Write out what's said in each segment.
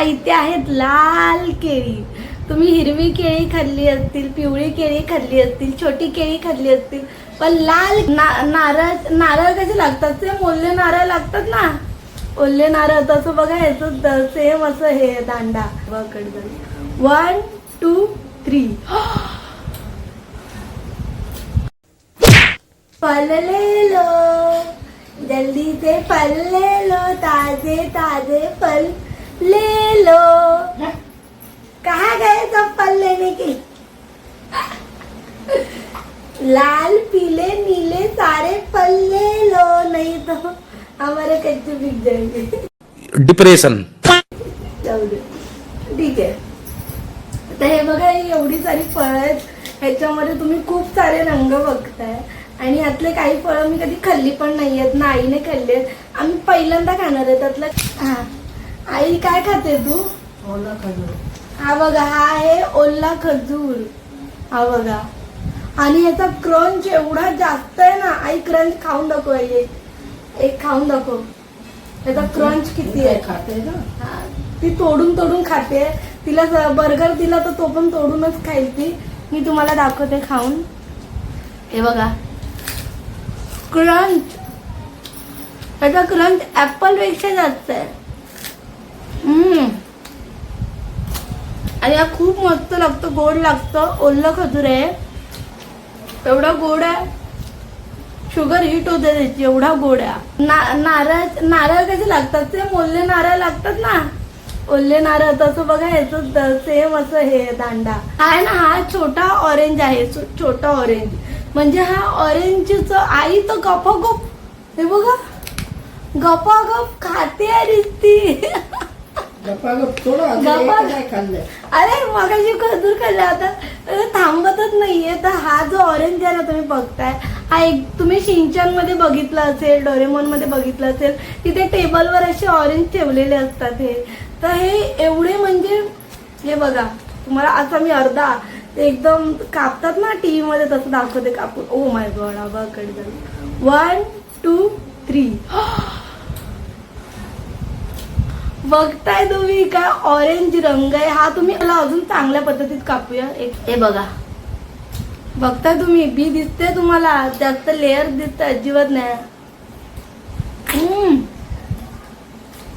इथे आहेत लाल केळी. तुम्ही हिरवी केळी खाल्ली असतील, पिवळी केळी खाल्ली असतील, छोटी केळी खाल्ली असतील, पण लाल नारळ कसे लागतात? ते ओले नारळ लागतात ना, ओले नारळ. तसं बघा याचं सेम असं हे दांडा. 1 2 3 फल ले लो, जल्दी से फल ले लो, ताजे ताजे फल ले लो. कहाँ गए सब फल लेने के? लाल पीले नीले सारे फल ले लो, नहीं तो हमारे कच्चे बिक जाएंगे. डिप्रेशन. जाऊ दे, ठीक आहे. तर हे बघा, ही एवढी सारी फळं आहेत. ह्याच्यामध्ये तुम्ही खूप सारे रंग बघताय आणि यातले काही फळं मी कधी खाल्ली पण नाही आहेत ना, आईने खाल्ली आहेत. आम्ही पहिल्यांदा खाणार आहे त्यातलं. हा, आई काय खाते तू? ओला खजूर. हा बघा, हा आहे ओला खजूर. हा बघा, आणि याचा क्रंच एवढा जास्त आहे ना. आई क्रंच खाऊन दाखव, एक खाऊन दाखव. त्याचा क्रंच किती आहे. खाते ना. हा, ती तोडून तोडून खाते. तिला बर्गर दिला तर तो पण तोडूनच खाईल ती. मी तुम्हाला दाखवते खाऊन. हे बघा, क्रंच. त्याचा क्रंच ऍपल पेक्षा जास्त आहे. आणि हा खूप मस्त लागतं, गोड लागतं. ओलं खजूर आहे, एवढा गोड आहे. शुगर हिट होते त्याची, एवढा गोड आहे. नारळ कसे लागतात? ते ओले नारळ लागतात ना, ओले नारळ. तसं बघा याचं सेम असं हे दांडा आहे ना. हा छोटा ऑरेंज आहे, छोटा ऑरेंज. म्हणजे हा ऑरेंजच आई तर गपागप, हे बघा गपागप खाते आहे ती. अरे मगाशी खजूर खाल्ला, आता थांबतच नाहीये. तर हा जो ऑरेंज आहे ना, तुम्ही बघताय, हा एक तुम्ही शिंचन मध्ये बघितलं असेल, डोरेमॉन मध्ये बघितलं असेल, तिथे टेबलवर असे ऑरेंज ठेवलेले असतात. हे तर हे एवढे म्हणजे, हे बघा तुम्हाला आता मी अर्धा ते एकदम कापतात ना टीव्ही मध्ये, तसं दाखवते कापून. Oh my God, Aba cut झालं. 1 2 3 बघताय तुम्ही काय ऑरेंज रंग आहे हा. तुम्ही मला अजून चांगल्या पद्धतीत कापूया. हे बघा, बघताय तुम्ही, बी दिसते तुम्हाला, जास्त लेअर दिसत अजिबात नाही.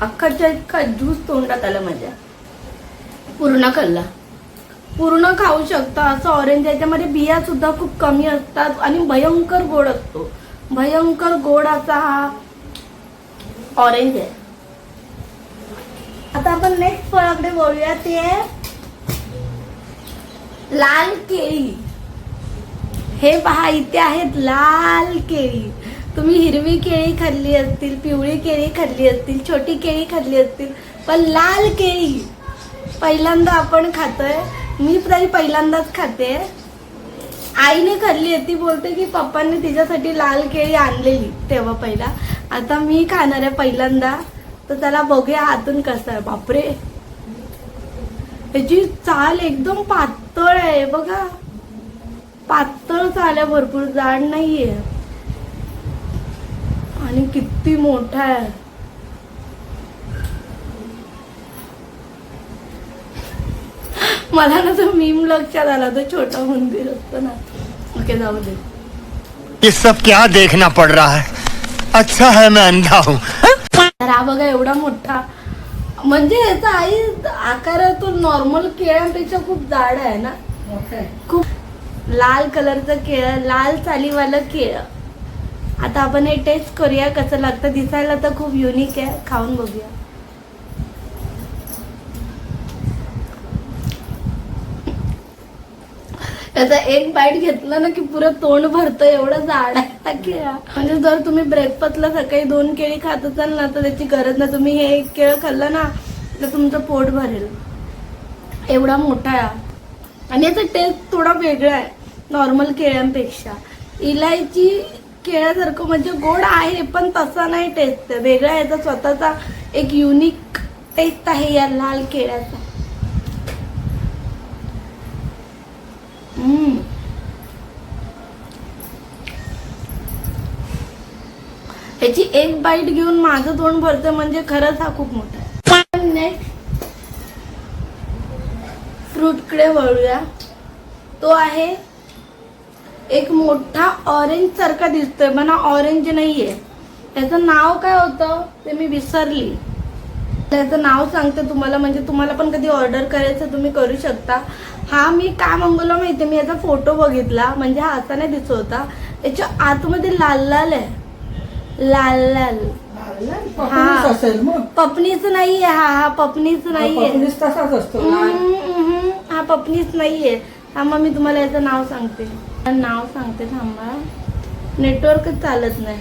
अख्खाच्या इतका ज्यूस तोंडात आला माझ्या. पूर्ण खाल्ला, पूर्ण खाऊ शकता असं ऑरेंज. याच्यामध्ये बिया सुद्धा खूप कमी असतात आणि भयंकर गोड असतो. भयंकर गोड असा हा ऑरेंज आहे. आता आपण नेक्स्ट फळाकडे बोलूया, ते आहे लाल केळी. हे पहा, इथे आहेत लाल केळी. तुम्ही हिरवी केळी खाल्ली असतील, पिवळी केळी खाल्ली असतील, छोटी केळी खाल्ली असतील, पण लाल केळी पहिल्यांदा आपण खातोय. मी तरी पहिल्यांदाच खाते. आईने खाल्ली आहे, ती बोलते की पप्पांनी तिच्यासाठी लाल केळी आणलेली तेव्हा पहिला. आता मी खाणार आहे पहिल्यांदा. तर त्याला बघूया आतून कसं आहे. बापरे, याची चाल एकदम पातळ आहे बघा, पातळ चाल आहे, भरपूर जाड नाहीये. आणि किती मोठा आहे. मला ना तो मीम लक्षात आला, तो छोटा मंदिर असतो ना. ओके, जाऊ दे. ये सब क्या देखना पड़ रहा है? अच्छा है मैं अंधा हूँ. तर हा बघा एवढा मोठा, म्हणजे याचा आई आकार तो नॉर्मल केळ्यांपेक्षा खूप जाड आहे ना. खूप लाल कलरचं केळ, लाल सालीवालं केळ. आता आपण हे टेस्ट करूया कसं लागतं. दिसायला तर खूप युनिक आहे, खाऊन बघूया. त्याचा एक बाईट घेतला ना की पुरं तोंड भरतं, एवढं जाड आहे केळा. म्हणजे जर तुम्ही ब्रेकफास्टला सकाळी 2 केळी खात असाल ना, तर त्याची गरज नाही. तुम्ही हे एक केळ खाल्लं ना तर तुमचं पोट भरेल, एवढा मोठा आहे. आणि याचा टेस्ट थोडा वेगळा आहे नॉर्मल केळ्यांपेक्षा. इलायची केळ्यासारखं म्हणजे गोड आहे, पण तसा नाही टेस्ट, वेगळा. याचा स्वतःचा एक युनिक टेस्ट आहे या लाल केळ्याचा. ह्याची एक बाईट घेऊन माझं तोंड भरतं, म्हणजे खरंच हा खूप मोठा आहे. नेक्स्ट फ्रूटकडे वळूया. तो आहे एक मोठा ऑरेंज सारखा दिसतोय पण हा ऑरेंज नाहीये. त्याचं नाव काय होतं ते मी विसरली. त्याचं नाव सांगते तुम्हाला, म्हणजे तुम्हाला पण कधी ऑर्डर करायचं तुम्ही करू शकता. हा मी काय मागवलं माहितीये, मी याचा फोटो बघितला, म्हणजे हा असा नाही दिसत होता. याच्या आतमध्ये लाल लाल आहे, लाल लाल. पपनीस असेल मग. पपनीच नाहीये. हा पपनीच नाहीये. पपनीस तसाच असतो लाल. हा पपनीच नाहीये. थांबा मी तुम्हाला याचं नाव सांगते. थांबा, नेटवर्कच चालत नाही,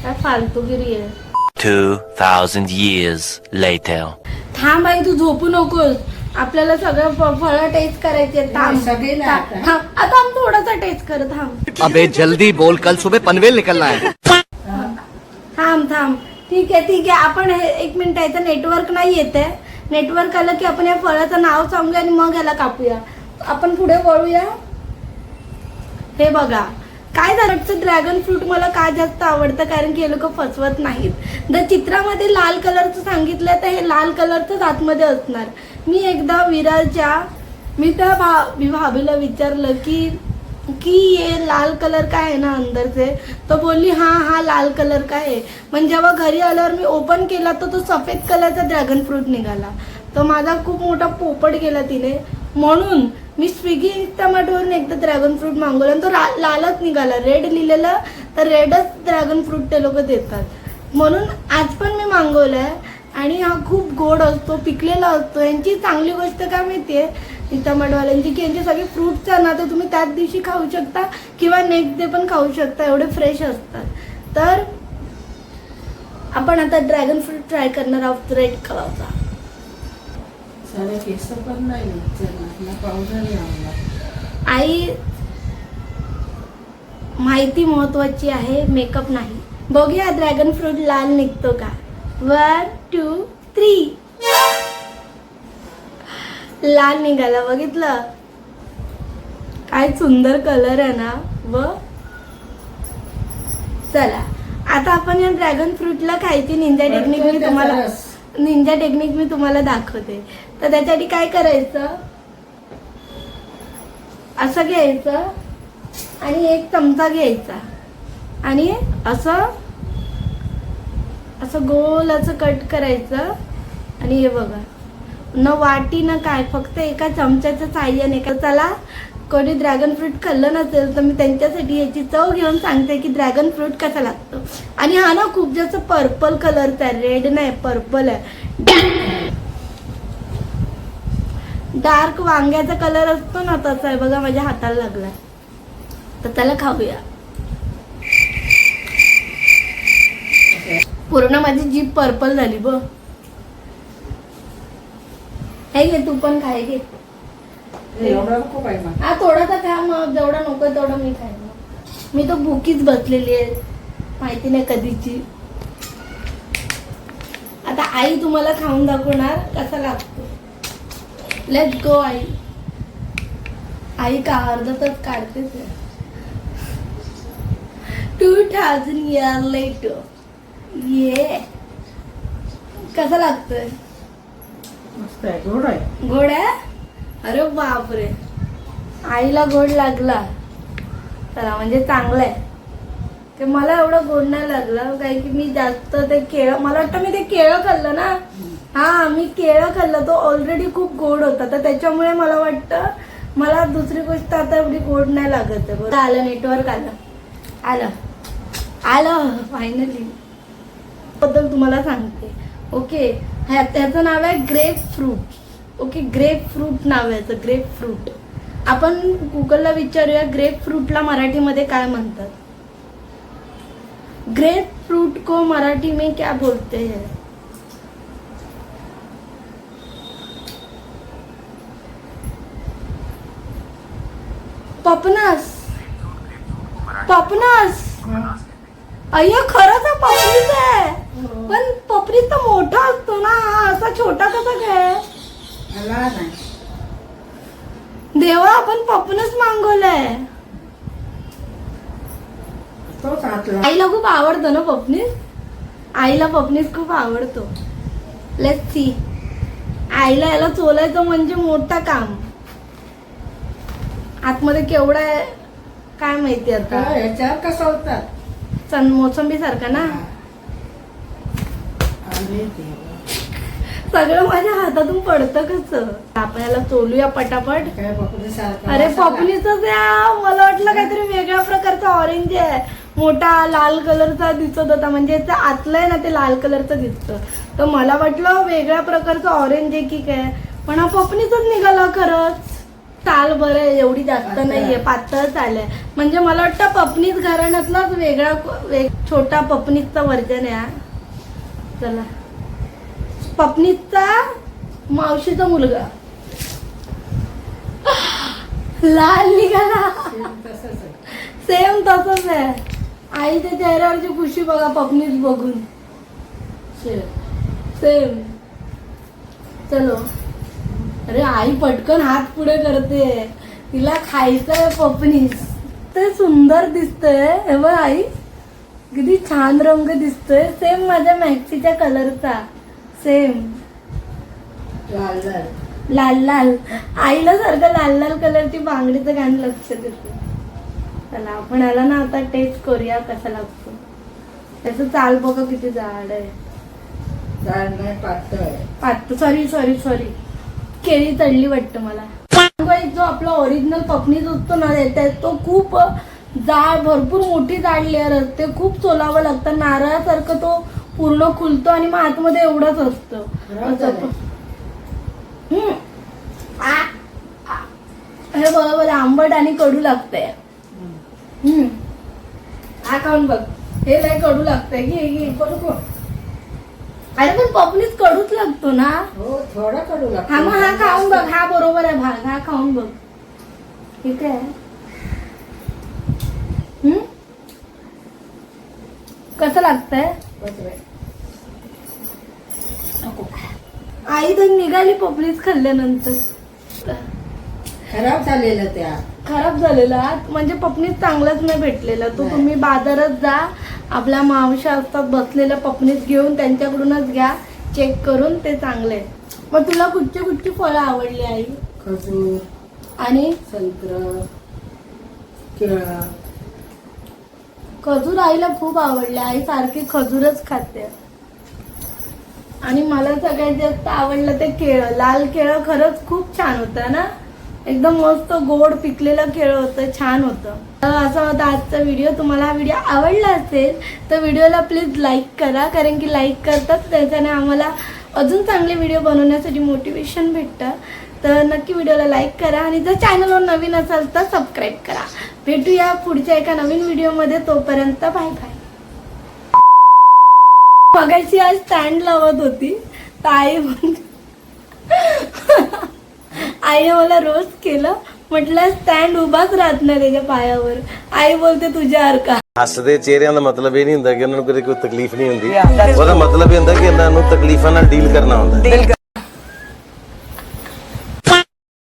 काय फालतूगिरी आहे. 2000 years later. थांब आई, तू झोपू नकोस. आपल्याला सगळं फळं टेस्ट करायचे. थांब सगळे नाही आता. थांब, आता आम्ही थोडासा टेस्ट कर. थांब अबे जल्दी बोल, कल सुबह पनवेल निकलना है. थांब. ठीक आहे. आपण हे 1 मिनिट, याचं नेटवर्क नाही येते. नेटवर्क आलं की आपण या फळाचं नाव सांगूया आणि मग याला कापूया. आपण पुढे वळूया. हे बघा काय झालं, ड्रॅगन फ्रूट मला का जास्त आवडतं, कारण की हे लोक फसवत नाहीत. जर चित्रामध्ये लाल कलरचं सांगितलं तर हे लाल कलरचंच आतमध्ये असणार. मी एकदा मी त्या भाभीला विचारलं की ये लाल कलर का है ना अंदर से, तो बोलली हा लाल कलर का है. पण जेव्हा घरी आल्यावर मी ओपन केला तर तो सफेद कलरचा ड्रॅगन फ्रूट निघाला. तर माझा खूप मोठा पोपट गेला तिने. म्हणून मी स्विगी इंस्टामार्टवरून एकदा ड्रॅगन फ्रूट मागवला आणि तो लालच निघाला. रेड लिहिलेलं तर रेडच ड्रॅगन फ्रूट ते लोक देतात. म्हणून आज पण मी मागवलाय आणि हा खूप गोड असतो, पिकलेला असतो. यांची चांगली गोष्ट काय माहितीये इंस्टामार्टवाल्यांची, की यांचे सगळे फ्रूट्स आहे ना ते तुम्ही त्याच दिवशी खाऊ शकता किंवा नेक्स्ट डे पण खाऊ शकता, एवढे फ्रेश असतात. तर आपण आता ड्रॅगन फ्रूट ट्राय करणार आहोत रेड कलरचा. सारे केस पण नाही ना पावडर लावला. आई, माहिती महत्वाची आहे, मेकअप नाही. बघूया ड्रॅगन फ्रूट लाल निघतो का. 1 2 3 लाल निघाला. बघितलं काय सुंदर कलर आहे ना. व चला आता आपण या ड्रॅगन फ्रूटला खायची निंजा टेक्निक मी तुम्हाला दाखवते. तर त्यासाठी काय करायचं, असं घ्यायचं आणि 1 चमचा घ्यायचा आणि असं गोल असं कट करायचं. आणि हे बघा, न वाटी न काय, फक्त एका चमच्याच्या साह्याने. चला, कोणी ड्रॅगन फ्रूट खाल्लं नसेल तर मी त्यांच्यासाठी याची चव घेऊन सांगते की ड्रॅगन फ्रूट कसा लागतो. आणि हा ना खूप जास्त पर्पल कलरचा आहे, रेड नाही पर्पल आहे. डार्क वांग्याचा कलर असतो ना तसा आहे. बघा माझ्या हाताला लागलाय. तर त्याला खाऊया. पूर्ण माझी जीभ पर्पल झाली बघ. हे घे, तू पण खाय घे. एवढा नको पाहिजे. हा थोडासा खा, मग जेवढा नको तेवढं मी खाईन. मी तो भुकीच बसलेली आहे, माहिती नाही कधीची. आता आई तुम्हाला खाऊन दाखवणार कसा लागतो. Let's go. आई का अर्धातच काढतेच. 2000 years later. ये कसा लागतोय. मस्त आहे, गोड आहे. गोड आहे. अरे बापरे, आईला गोड लागला. चला म्हणजे चांगलं आहे. ते मला एवढं गोड नाही लागलं, काय की मी जास्त ते केळं, मला वाटतं मी ते केळं खाल्लं ना. हा मी केळं खाल्लं, तो ऑलरेडी खूप गोड होता. तर त्याच्यामुळे मला वाटतं मला दुसरी गोष्ट आता एवढी गोड नाही लागत आहे. बरं आलं, नेटवर्क आलं फायनली. बद्दल तुम्हाला सांगते. ओके, त्याचं नाव आहे grapefruit. Okay, grapefruit नाव आहे याचं, ग्रेप फ्रूट. आपण गुगलला विचारूया ग्रेप फ्रूटला मराठीमध्ये काय म्हणतात. ग्रेप फ्रूट को मराठी में क्या बोलते हैं. पपनस. अय्या, खरंच हा पपनीच आहे. पण पपनीच तर मोठा असतो ना, हा असा छोटा कसा काय. मला नाही. देवा, आपण पपनस मागवलाय. तोच आतला. आईला खूप आवडतं ना पपनीस. आईला पपनीस खूप आवडतो. Let's see. आईला याला चोलायचं म्हणजे मोठा काम. आतमध्ये केवढा आहे काय माहिती आता. ह्याच्यावर कसं होतात मोसंबी सारखा ना. अरे देवा. सगळं माझ्या हातातून पडतं कसं. आपण याला चोलूया पटापट. काय पपडी सारखं अरे मसाला. पपनीच मला वाटलं काहीतरी वेगळ्या प्रकारचा ऑरेंज आहे. मोठा लाल कलरचा दिसत होता, म्हणजे याचं आतलं आहे ना ते लाल कलरचं दिसतं. तर मला वाटलं वेगळ्या प्रकारचं ऑरेंज आहे की काय, पण हा पपनीच निघाला खरंच. चाल बरं आहे, एवढी जास्त नाहीये, पातळ चाल आहे. म्हणजे मला वाटतं पपनीच घराण्यातलाच वेगळा छोटा पपनीचा वर्जन आहे हा. चला, पपनीचा मावशीचा मुलगा लाल निघाला. तसंच आहे. सेम तसंच आहे. आईच्या चेहऱ्यावरची खुशी बघा पपनीच बघून. सेम. चलो. अरे आई पटकन हात पुढे करते, तिला खायचंय पपनीस. ते सुंदर दिसतंय. हे बघ आई किती छान रंग दिसतोय. सेम माझ्या मॅक्सीच्या कलरचा. सेम लाल लाल. लाल लाल. आईला सारखं लाल लाल कलरची बांगडीचं गाणं लक्ष देते. चला आपण याला ना आता टेस्ट करूया कसा लागतो. त्याचं चाल बघा किती जाड आहे. जाड नाही, पातळ आहे. पात सॉरी केळी तळली वाटतं मला. जो आपला ओरिजिनल पपनीज असतो ना तो खूप जाड, भरपूर मोठी जाड लेअर असते. खूप चोलावं लागतं. नारळासारखं तो पूर्ण खुलतो आणि मग आतमध्ये एवढंच असतं. हे बरोबर आंबट आणि कडू लागतंय. हा खाऊन बघ. हे लय कडू लागतंय की कडू. अरे पण पपनीच कडूच लागतो ना. हो, थोडं कडू लागतं. हा मग हा खाऊन बघ. हा बरोबर आहे भाग. हा खाऊन बघ. ठीक आहे. कसं लागतंय. आई तर निघाली पपनीच खाल्ल्यानंतर. खराब झालेलं त्या. खराब झालेला म्हणजे पपनीस चांगलाच नाही भेटलेला. तो तुम्ही बाजारात जा, आपल्या मावश्या असतात बसलेल्या पपनीस घेऊन त्यांच्याकडूनच घ्या चेक करून. ते चांगले. मग तुला कुठची फळं आवडली आई. खजूर आणि संत्र केळं. खजूर आईला खूप आवडले. आई सारखी खजूरच खाते. आणि मला सगळ्यात जास्त आवडलं ते केळं. लाल केळं खरंच खूप छान होतं ना. एकदम मस्त गोड पिकलेलं केळं होतं. छान होतं. असा होता आजचा व्हिडिओ. तुम्हाला हा व्हिडिओ आवडला असेल तर व्हिडिओला प्लीज लाईक करा, कारण की लाईक करतात त्याच्याने आम्हाला अजून चांगले व्हिडिओ बनवण्यासाठी मोटिवेशन भेटतं. तर नक्की व्हिडिओला लाईक करा आणि जर चॅनलवर नवीन असाल तर सबस्क्राईब करा. भेटूया पुढच्या एका नवीन व्हिडिओमध्ये. तोपर्यंत बाय बाय. मगाशी आज स्टँड लावत होती तर आईने मला रोज केलं. म्हटलं स्टँड उभाच राहत नाही त्याच्या पायावर. आई बोलते तुझ्यासारखा. ਹੱਸਦੇ ਚਿਹਰਿਆਂ ਦਾ ਮਤਲਬ ਇਹ ਨਹੀਂ ਹੁੰਦਾ ਕਿ ਉਹਨਾਂ ਨੂੰ ਕਦੇ ਕੋਈ ਤਕਲੀਫ ਨਹੀਂ ਹੁੰਦੀ। ਉਹਦਾ ਮਤਲਬ ਇਹ ਹੁੰਦਾ ਕਿ ਇਹਨਾਂ ਨੂੰ ਤਕਲੀਫਾਂ ਨਾਲ ਡੀਲ ਕਰਨਾ ਹੁੰਦਾ।